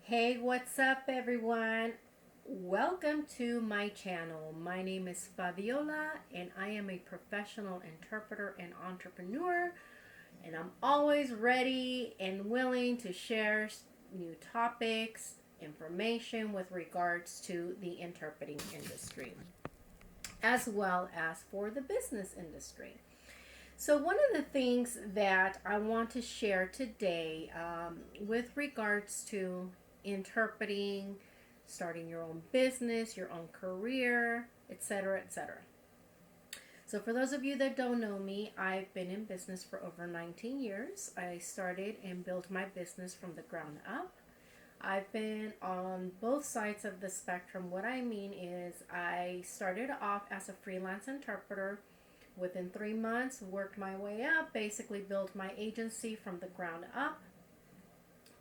Hey, what's up, everyone? Welcome to my channel. My name is Fabiola, and I am a professional interpreter and entrepreneur. And I'm always ready and willing to share new topics, information with regards to the interpreting industry, as well as for the business industry. So, one of the things that I want to share today with regards to interpreting, starting your own business, your own career, etc., etc. So, for those of you that don't know me, I've been in business for over 19 years. I started and built my business from the ground up. I've been on both sides of the spectrum. What I mean is, I started off as a freelance interpreter. Within 3 months, worked my way up, basically built my agency from the ground up,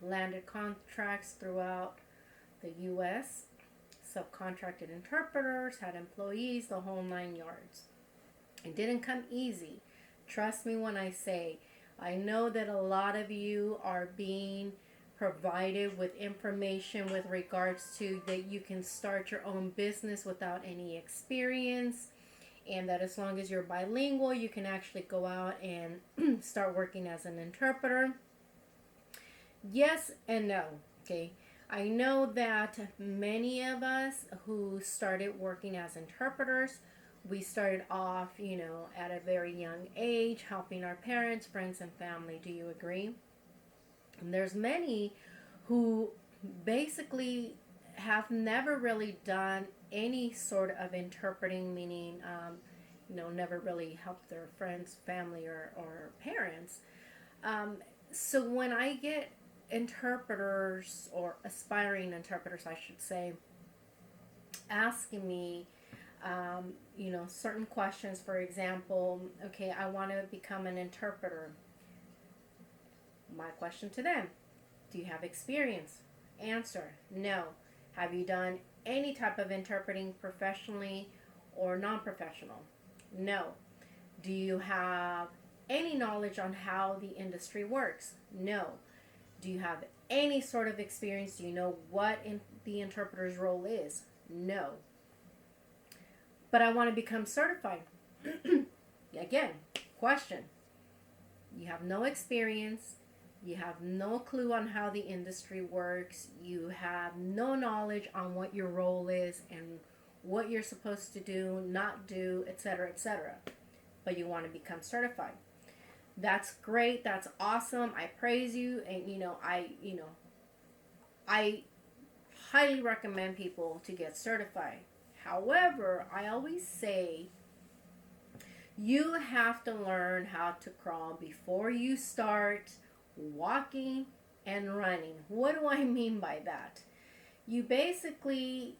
landed contracts throughout the U.S., subcontracted interpreters, had employees, the whole 9 yards. It didn't come easy. Trust me when I say, I know that a lot of you are being provided with information with regards to that you can start your own business without any experience, and that as long as you're bilingual, you can actually go out and start working as an interpreter. Yes and no. Okay. I know that many of us who started working as interpreters, we started off, at a very young age, helping our parents, friends, and family. Do you agree? And there's many who basically have never really done any sort of interpreting, meaning, never really helped their friends, family, or parents. So when I get interpreters, or aspiring interpreters, I should say, asking me, certain questions, for example, okay, I want to become an interpreter. My question to them: do you have experience? Answer: no. Have you done any type of interpreting professionally or non-professional? No. Do you have any knowledge on how the industry works? No. Do you have any sort of experience? Do you know what the interpreter's role is? No. But I want to become certified. Again, question: you have no experience. You have no clue on how the industry works. You have no knowledge on what your role is and what you're supposed to do, not do, etc., etc. But you want to become certified. That's great. That's awesome. I praise you, and I highly recommend people to get certified. However, I always say you have to learn how to crawl before you start walking and running. What do I mean by that? You basically,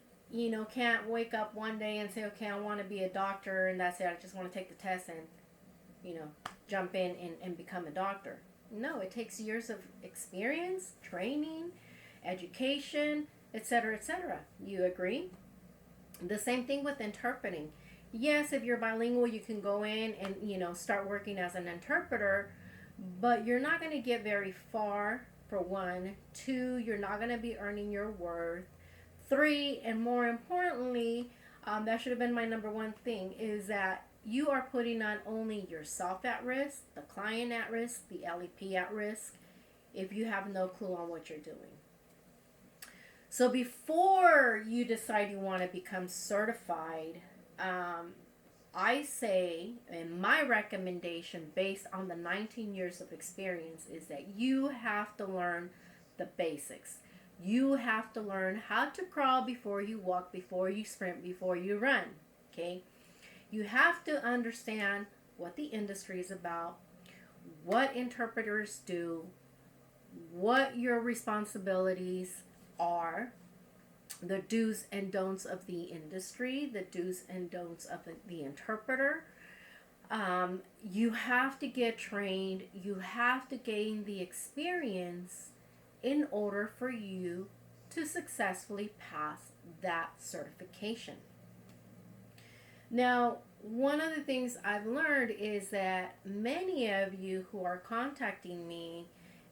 can't wake up one day and say, okay, I want to be a doctor, and that's it. I just want to take the test and, jump in and become a doctor. No, it takes years of experience, training, education, etc., etc. You agree? The same thing with interpreting. Yes, if you're bilingual, you can go in and, start working as an interpreter, but you're not going to get very far, for one. Two, you're not going to be earning your worth. Three, and more importantly, that should have been my number one thing, is that you are putting not only yourself at risk, the client at risk, the LEP at risk, if you have no clue on what you're doing. So before you decide you want to become certified, I say, and my recommendation based on the 19 years of experience, is that you have to learn the basics. You have to learn how to crawl before you walk, before you sprint, before you run. Okay? You have to understand what the industry is about, what interpreters do, what your responsibilities are, the do's and don'ts of the industry, the do's and don'ts of the interpreter. You have to get trained. You have to gain the experience in order for you to successfully pass that certification. Now, one of the things I've learned is that many of you who are contacting me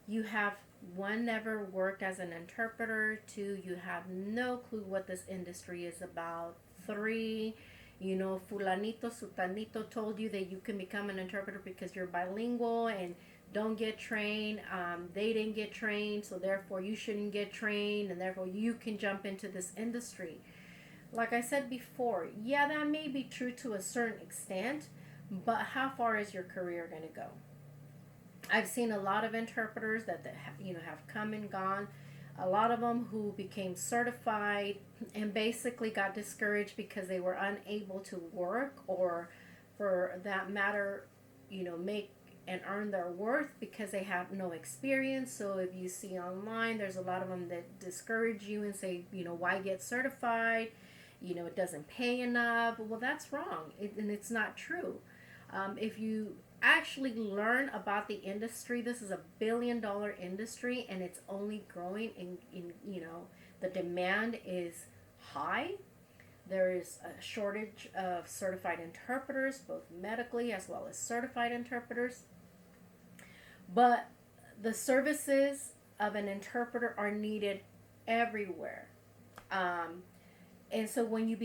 you have one, never worked as an interpreter. Two, you have no clue what this industry is about. Three, fulanito, sutanito told you that you can become an interpreter because you're bilingual and don't get trained. They didn't get trained, so therefore you shouldn't get trained, and therefore you can jump into this industry. Like I said before, yeah, that may be true to a certain extent, but how far is your career going to go? I've seen a lot of interpreters that have come and gone. A lot of them who became certified and basically got discouraged because they were unable to work, or for that matter, make and earn their worth because they have no experience. So if you see online, there's a lot of them that discourage you and say, why get certified? It doesn't pay enough. Well, that's wrong, and it's not true. If you actually learn about the industry, this is $1 billion industry, and it's only growing. The demand is high. There is a shortage of certified interpreters, both medically as well as certified interpreters. But the services of an interpreter are needed everywhere. And so when you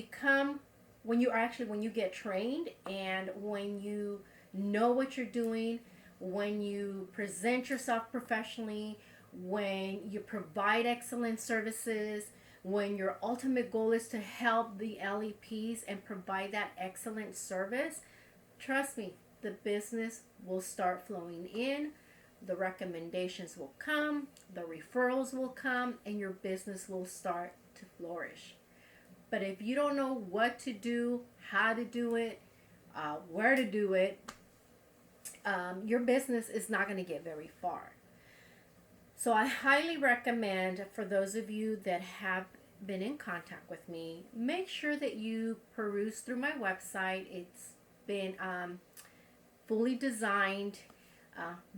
get trained, and when you know what you're doing, when you present yourself professionally, when you provide excellent services, when your ultimate goal is to help the LEPs and provide that excellent service, trust me, the business will start flowing in, the recommendations will come, the referrals will come, and your business will start to flourish. But if you don't know what to do, how to do it, where to do it, your business is not going to get very far. So I highly recommend, for those of you that have been in contact with me, make sure that you peruse through my website. It's been fully designed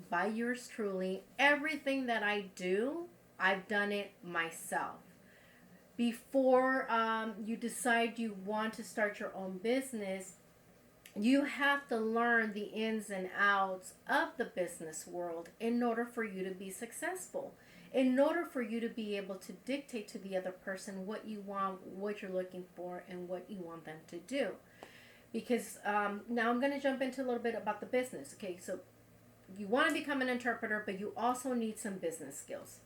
by yours truly. Everything that I do, I've done it myself. Before you decide you want to start your own business, you have to learn the ins and outs of the business world in order for you to be successful, in order for you to be able to dictate to the other person what you want, what you're looking for, and what you want them to do. Because now I'm going to jump into a little bit about the business. Okay, so you want to become an interpreter, but you also need some business skills.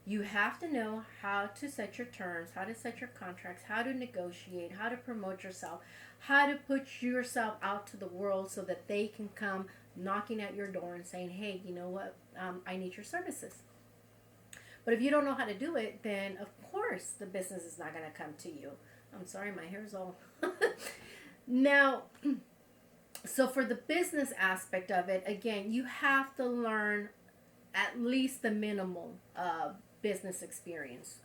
You have to know how to set your terms, how to set your contracts, how to negotiate, how to promote yourself, how to put yourself out to the world so that they can come knocking at your door and saying, hey, you know what, I need your services. But if you don't know how to do it, then of course the business is not going to come to you. I'm sorry, my hair's all... Now, so for the business aspect of it, again, you have to learn at least the minimal business experience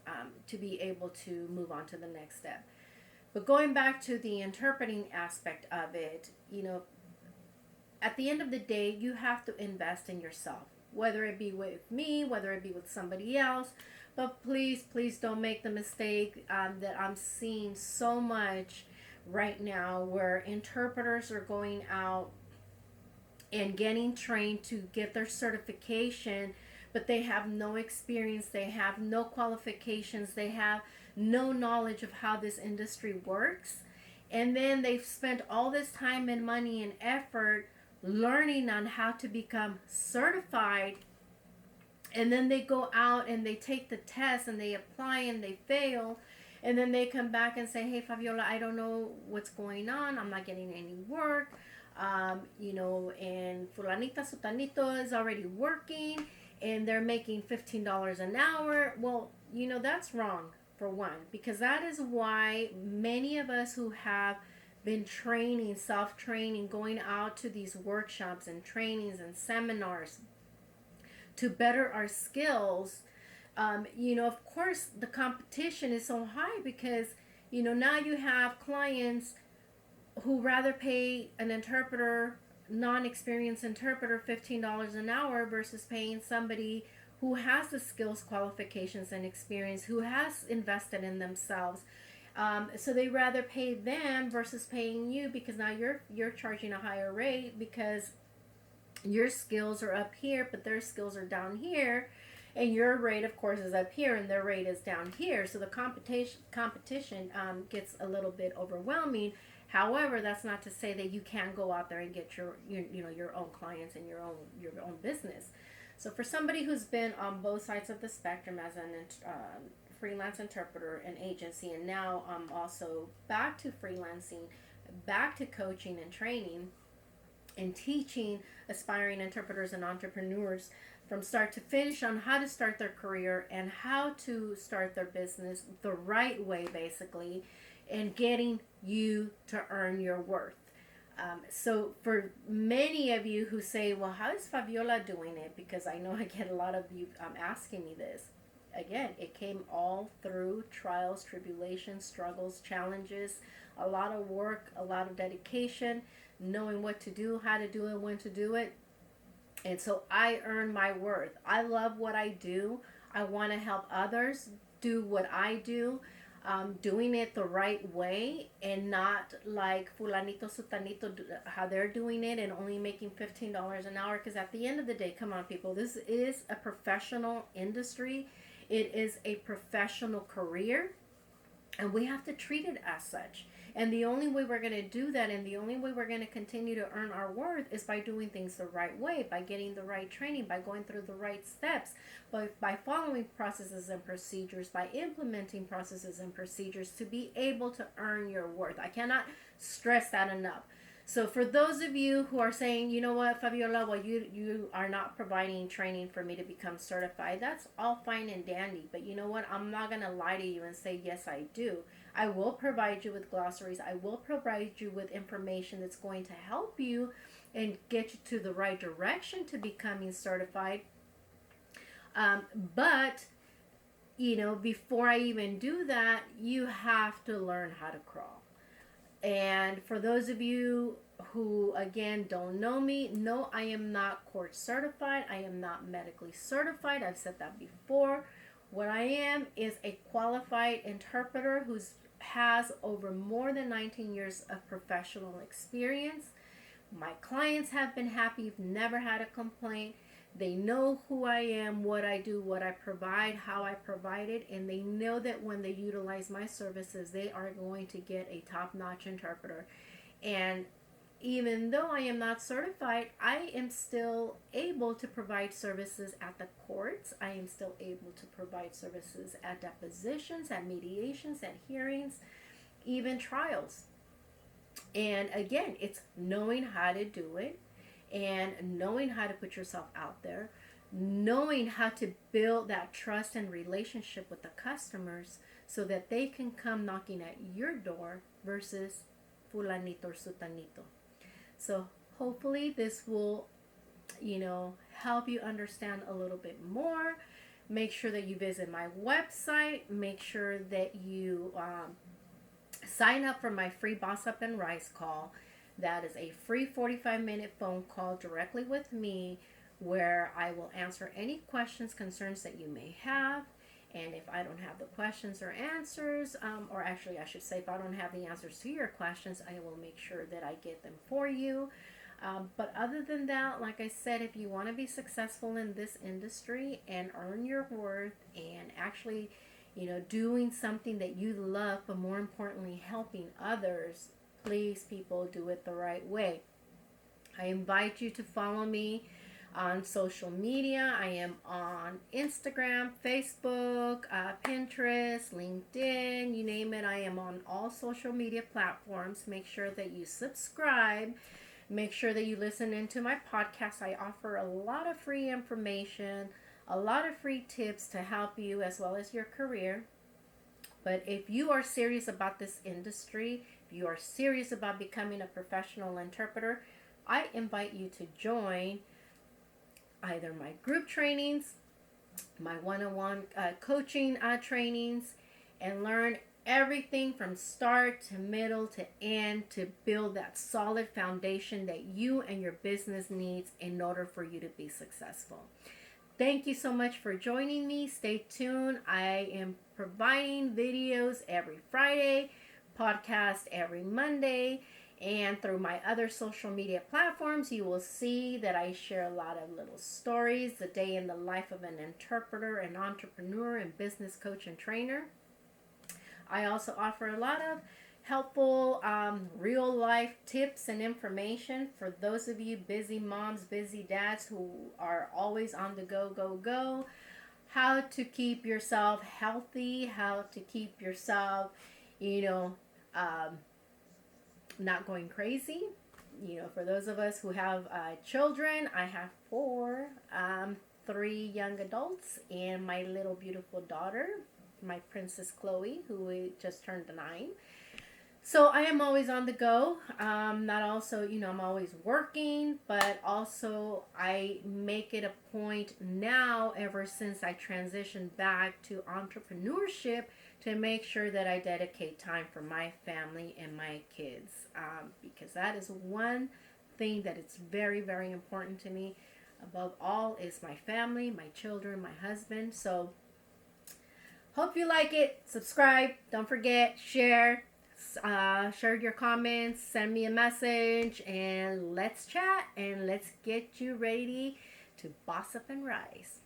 to be able to move on to the next step. But going back to the interpreting aspect of it, at the end of the day, you have to invest in yourself, whether it be with me, whether it be with somebody else. But please, please don't make the mistake that I'm seeing so much right now, where interpreters are going out and getting trained to get their certification, but they have no experience, they have no qualifications, they have no knowledge of how this industry works. And then they've spent all this time and money and effort learning on how to become certified, and then they go out and they take the test and they apply and they fail, and then they come back and say, hey, Fabiola, I don't know what's going on, I'm not getting any work, and fulanita sutanito is already working and they're making $15 an hour. Well, that's wrong, for one, because that is why many of us who have been training, self-training, going out to these workshops and trainings and seminars to better our skills, of course the competition is so high because, now you have clients who rather pay an interpreter, non-experienced interpreter, $15 an hour versus paying somebody who has the skills, qualifications, and experience, who has invested in themselves. So they rather pay them versus paying you, because now you're charging a higher rate because Your skills are up here, but their skills are down here, and your rate, of course, is up here, and their rate is down here. So the competition gets a little bit overwhelming. However, that's not to say that you can't go out there and get your own clients and your own business. So for somebody who's been on both sides of the spectrum as an freelance interpreter and agency, and now also back to freelancing, back to coaching and training and teaching aspiring interpreters and entrepreneurs from start to finish on how to start their career and how to start their business the right way, basically, and getting you to earn your worth. So for many of you who say, well, how is Fabiola doing it? Because I know I get a lot of you asking me this. Again, it came all through trials, tribulations, struggles, challenges, a lot of work, a lot of dedication, knowing what to do, how to do it, when to do it. And so I earn my worth. I love what I do. I want to help others do what I do, doing it the right way and not like fulanito sutanito, how they're doing it and only making $15 an hour. Because at the end of the day, come on, people, this is a professional industry. It is a professional career, and we have to treat it as such. And the only way we're going to do that, and the only way we're going to continue to earn our worth, is by doing things the right way, by getting the right training, by going through the right steps, by following processes and procedures, by implementing processes and procedures to be able to earn your worth. I cannot stress that enough. So for those of you who are saying, you know what, Fabiola, well, you are not providing training for me to become certified, that's all fine and dandy. But you know what? I'm not going to lie to you and say, yes, I do. I will provide you with glossaries. I will provide you with information that's going to help you and get you to the right direction to becoming certified. But, before I even do that, you have to learn how to crawl. And for those of you who, again, don't know me, no, I am not court certified. I am not medically certified. I've said that before. What I am is a qualified interpreter who has over more than 19 years of professional experience. My clients have been happy, never had a complaint. They know who I am, what I do, what I provide, how I provide it, and they know that when they utilize my services, they are going to get a top-notch interpreter. And even though I am not certified, I am still able to provide services at the courts. I am still able to provide services at depositions, at mediations, at hearings, even trials. And again, it's knowing how to do it and knowing how to put yourself out there, knowing how to build that trust and relationship with the customers so that they can come knocking at your door versus fulanito or sutanito. So hopefully this will, help you understand a little bit more. Make sure that you visit my website. Make sure that you sign up for my free Boss Up and Rise call. That is a free 45-minute phone call directly with me where I will answer any questions, concerns that you may have. And if I don't have the questions or answers, or actually I should say if I don't have the answers to your questions, I will make sure that I get them for you. But other than that, like I said, if you want to be successful in this industry and earn your worth and actually, doing something that you love, but more importantly, helping others, please, people, do it the right way. I invite you to follow me on social media. I am on Instagram, Facebook, Pinterest, LinkedIn, you name it. I am on all social media platforms. Make sure that you subscribe. Make sure that you listen into my podcast. I offer a lot of free information, a lot of free tips to help you as well as your career. But if you are serious about this industry, if you are serious about becoming a professional interpreter, I invite you to join either my group trainings, my one-on-one coaching trainings, and learn everything from start to middle to end to build that solid foundation that you and your business needs in order for you to be successful. Thank you so much for joining me. Stay tuned. I am providing videos every Friday, podcast every Monday. And through my other social media platforms, you will see that I share a lot of little stories, the day in the life of an interpreter, an entrepreneur, and business coach and trainer. I also offer a lot of helpful real life tips and information for those of you busy moms, busy dads who are always on the go, go, go. How to keep yourself healthy, how to keep yourself, you know, um, not going crazy. For those of us who have children, I have four, three young adults, and my little beautiful daughter, my Princess Chloe, who just turned 9. So I am always on the go. Not also, I'm always working, but also I make it a point now, ever since I transitioned back to entrepreneurship, to make sure that I dedicate time for my family and my kids, because that is one thing that it's very, very important to me. Above all is my family, my children, my husband. So hope you like it. Subscribe. Don't forget, share. Share your comments, send me a message, and let's chat and let's get you ready to boss up and rise.